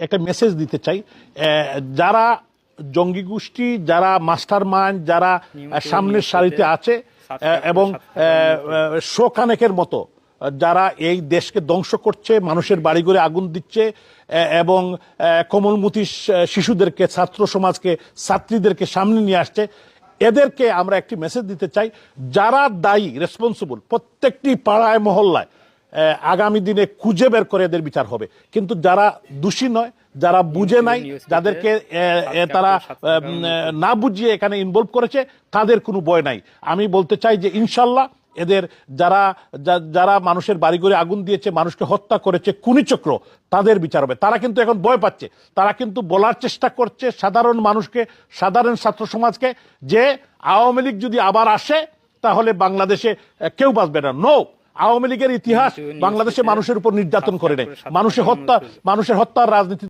একটা মেসেজ দিতে চাই, যারা জঙ্গি গোষ্ঠী, যারা মাস্টার মাইন্ড, যারা সামনের সারিতে আছে এবং শোকানেকের মতো যারা এই দেশকে ধ্বংস করছে, মানুষের বাড়িঘরে আগুন দিচ্ছে এবং কোমলমতি শিশুদেরকে, ছাত্র সমাজকে, ছাত্রীদেরকে সামনে নিয়ে আসছে, এদেরকে আমরা একটি মেসেজ দিতে চাই, যারা দায়ী, রেসপন্সিবল, প্রত্যেকটি পাড়ায় মহল্লায় আগামী দিনে খুঁজে বের করে এদের বিচার হবে। কিন্তু যারা দোষী নয়, যারা বুঝে নাই, যাদেরকে তারা না বুঝিয়ে এখানে ইনভলভ করেছে, তাদের কোনো ভয় নাই। আমি বলতে চাই যে ইনশাল্লাহ এদের যারা মানুষের বাড়িঘরে আগুন দিয়েছে, মানুষকে হত্যা করেছে, খুনি চক্র, তাদের বিচার হবে। তারা কিন্তু এখন ভয় পাচ্ছে, তারা কিন্তু বলার চেষ্টা করছে সাধারণ মানুষকে, সাধারণ ছাত্র সমাজকে, যে আওয়ামী লীগ যদি আবার আসে তাহলে বাংলাদেশে কেউ বাঁচবে না। নো, আওয়ামী লীগের ইতিহাস বাংলাদেশে মানুষের উপর নির্যাতন করে নেয়, মানুষের হত্যার রাজনীতি